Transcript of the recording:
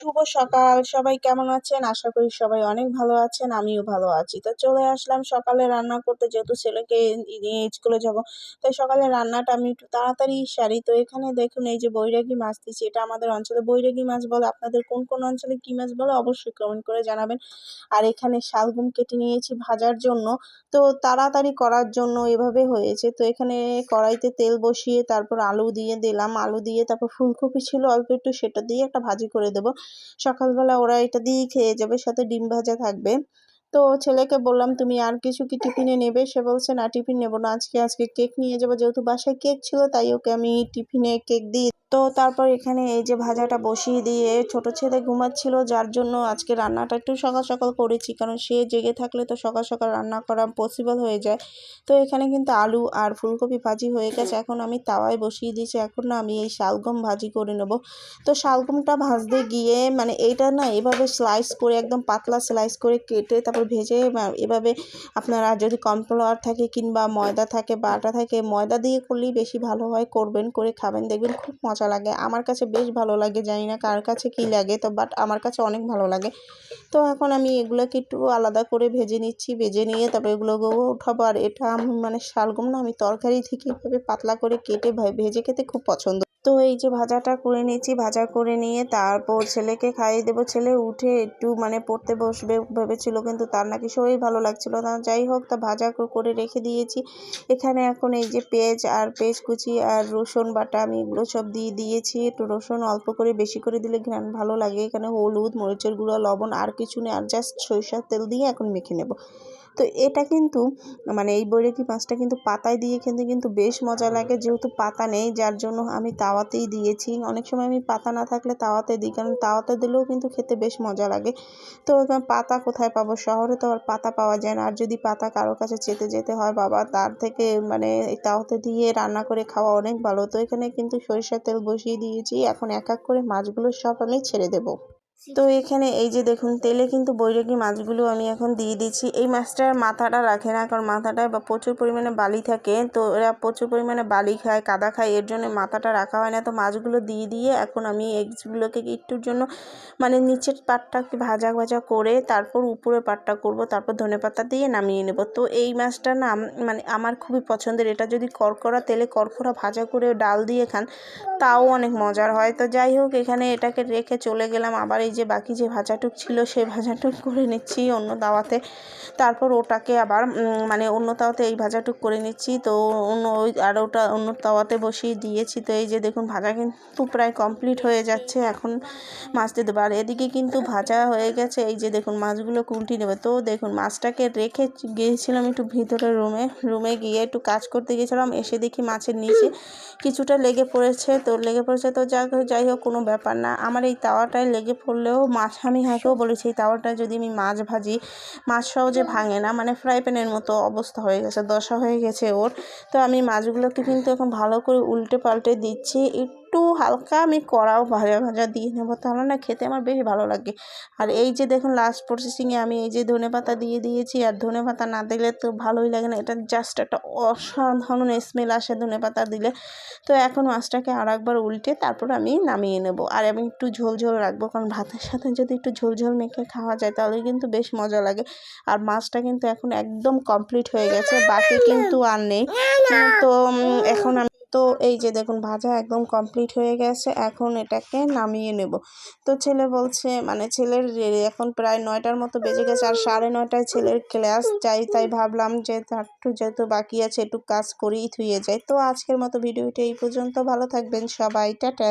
শুভ সকাল, সবাই কেমন আছেন? আশা করি সবাই অনেক ভালো আছেন। আমিও ভালো আছি। তো চলে আসলাম সকালে রান্না করতে, যেহেতু ছেলেকে নিয়ে স্কুলে যাব। তাই সকালে রান্নাটা আমি একটু তাড়াতাড়ি সারি। তো এখানে দেখুন, এই যে বৈরাগী মাছ দিচ্ছি, এটা আমাদের অঞ্চলে বৈরাগী মাছ বলে। আপনাদের কোন কোন অঞ্চলে কি মাছ বলে অবশ্যই কমেন্ট করে জানাবেন। আর এখানে শালগম কেটে নিয়েছি ভাজার জন্য। তো তাড়াতাড়ি করার জন্য এভাবে হয়েছে। তো এখানে কড়াইতে তেল বসিয়ে তারপর আলু দিয়ে দিলাম। আলু দিয়ে তারপর ফুলকপি ছিল অল্প একটু, সেটা দিয়ে একটা ভাজি করে দেবো। সকালবেলা ওরা এটা দিয়েই খেয়ে যাবে, সাথে ডিম ভাজা থাকবে। তো ছেলেকে বললাম, তুমি আর কিছু কি টিফিনে নেবে? সে বলছে, না টিফিন নেবো না, আজকে কেক নিয়ে যাবো। যেহেতু বাসায় কেক ছিল তাই ওকে আমি টিফিনে কেক দিই। তো তারপর এখানে এই যে ভাজাটা বসিয়ে দিয়ে, ছোট ছেলে ঘুমাচ্ছিল যার জন্য আজকে রান্নাটা একটু সকাল সকাল করেছি, কারণ সে জেগে থাকলে তো সকাল সকাল রান্না করা পসিবল হয়ে যায়। তো এখানে কিন্তু আলু আর ফুলকপি ভাজি হয়ে গেছে, এখন আমি তাওয়ায় বসিয়ে দিয়েছি। এখন না আমি এই শালগম ভাজি করে নেব। তো শালগমটা ভাজতে গিয়ে মানে এইটা না এভাবে স্লাইস করে, একদম পাতলা স্লাইস করে কেটে তারপর ভেজে, এভাবে আপনারা যদি কর্নফ্লাওয়ার থাকে কিংবা ময়দা থাকে বা আটা থাকে, ময়দা দিয়ে করলেই বেশি ভালো হয়। করবেন, করে খাবেন, দেখবেন খুব মজা লাগে। আমার কাছে বেশ ভালো লাগে, জানি না কার কাছে কি লাগে, তো বাট আমার কাছে অনেক ভালো লাগে। তো এখন আমি এগুলোকে একটু আলাদা করে ভেজে নিচ্ছি। ভেজে নিয়ে তারপর এগুলোকে উঠাবো। আর এটা আমি মানে শালগম না আমি তরকারি থেকে এভাবে পাতলা করে কেটে ভেজে খেতে খুব পছন্দ। তো এই যে ভাজাটা করে নিয়েছি, ভাজা করে নিয়ে তারপর ছেলেকে খাইয়ে দেবো। ছেলে উঠে একটু মানে পড়তে বসবে ভেবেছিল, কিন্তু তার নাকি শরীর ভালো লাগছিল না। যাই হোক, তা ভাজা করে রেখে দিয়েছি। এখানে এখন এই যে পেঁয়াজ কুচি আর রসুন বাটা, আমি এগুলো সব দিয়ে দিয়েছি। একটু রসুন অল্প করে, বেশি করে দিলে ঘ্রাণ ভালো লাগে। এখানে হলুদ, মরিচের গুঁড়ো, লবণ আর কিছু নেই, আর জাস্ট সরিষার তেল দিয়ে এখন মেখে নেব। তো এটা কিন্তু মানে এই বৈরাগী মাছটা কিন্তু পাতায় দিয়ে খেতে কিন্তু বেশ মজা লাগে। যেহেতু পাতা নেই যার জন্য আমি তাওয়াতেই দিয়েছি। অনেক সময় আমি পাতা না থাকলে তাওয়াতে দিই, কারণ তাওয়াতে দিলেও কিন্তু খেতে বেশ মজা লাগে। তো পাতা কোথায় পাবো? শহরে তো আর পাতা পাওয়া যায় না। আর যদি পাতা কারো কাছে চেতে যেতে হয়, বাবা, তার থেকে মানে এই তাওয়াতে দিয়ে রান্না করে খাওয়া অনেক ভালো। তো এখানে কিন্তু সরিষার তেল বসিয়ে দিয়েছি। এখন এক এক করে মাছগুলো সব আমি ছেড়ে দেবো। তো এখানে এই যে দেখুন, তেলে কিন্তু বৈরাগী মাছগুলো আমি এখন দিয়ে দিচ্ছি। এই মাছটার মাথাটা রাখে না, কারণ মাথাটায় বা প্রচুর পরিমাণে বালি থাকে। তো এরা প্রচুর পরিমাণে বালি খায়, কাদা খায়, এর জন্য মাথাটা রাখা হয় না। তো মাছগুলো দিয়ে এখন আমি এগুলোকে একটুর জন্য মানে নিচের পাটটাকে ভাজা ভাজা করে তারপর উপরের পাটটা করব, তারপর ধনেপাতা দিয়ে নামিয়ে নেব। তো এই মাছটা না মানে আমার খুবই পছন্দের। এটা যদি কড়কড়া তেলে কড়কড়া ভাজা করে ডাল দিয়ে খান, তাও অনেক মজার হয়। তো যাই হোক, এখানে এটাকে রেখে চলে গেলাম। আবার এই যে বাকি যে ভাজাটুক ছিল সেই ভাজাটুক করে নিচ্ছি অন্য তাওয়াতে। তারপর ওটাকে আবার মানে অন্য তাওয়াতে এই ভাজাটুক করে নিচ্ছি। তো ওটা অন্য তাওয়াতে বসিয়ে দিয়েছি। তো এই যে দেখুন, ভাজা কিন্তু প্রায় কমপ্লিট হয়ে যাচ্ছে। এখন মাছ দিয়ে দেবো। আর এদিকে কিন্তু ভাজা হয়ে গেছে। এই যে দেখুন, মাছগুলো কুলটি নেবে। তো দেখুন, মাছটাকে রেখে গিয়েছিলাম একটু ভিতরে রুমে গিয়ে একটু কাজ করতে গিয়েছিলাম। এসে দেখি মাছের নিচে কিছুটা লেগে পড়েছে। তো যাই হোক, কোনো ব্যাপার না। আমার এই তাওয়াটায় লেগে পড়লেও আমি হাঁকেও বলেছি, এই তাওয়াটায় যদি আমি মাছ ভাজি, মাছ সহজে ভাঙে না, মানে ফ্রাই প্যানের মতো অবস্থা হয়ে গেছে, দশা হয়ে গেছে ওর। তো আমি মাছগুলোকে কিন্তু এখন ভালো করে উল্টে পাল্টে দিচ্ছি। একটু হালকা আমি কড়াও ভাজা দিয়ে নেবো, তাহলে না খেতে আমার বেশ ভালো লাগে। আর এই যে দেখুন, লাস্ট প্রসেসিংয়ে আমি এই যে ধনেপাতা দিয়ে দিয়েছি। আর ধনেপাতা না দিলে তো ভালোই লাগে না, এটা জাস্ট একটা অসাধারণ স্মেল আসে ধনেপাতা দিলে। তো এখন মাছটাকে আর একবার উল্টে তারপর আমি নামিয়ে নেব। আর আমি একটু ঝোল রাখবো, কারণ ভাতের সাথে যদি একটু ঝোল মেখে খাওয়া যায় তাহলে কিন্তু বেশ মজা লাগে। আর মাছটা কিন্তু এখন একদম কমপ্লিট হয়ে গেছে, বাকি কিন্তু আর নেই। তো এখন আমি তো এই যে দেখুন, ভাজা একদম কমপ্লিট হয়ে গেছে। এখন এটাকে নামিয়ে নেব। তো ছেলে বলছে, মানে ছেলের এখন প্রায় 9টার মতো বেজে গেছে, আর 9:30টায় ছেলের ক্লাস। তাই ভাবলাম যে একটু যেহেতু বাকি আছে একটু কাজ করেই থুয়ে যায়। তো আজকের মতো ভিডিওটা এই পর্যন্ত। ভালো থাকবেন সবাই, টাটা।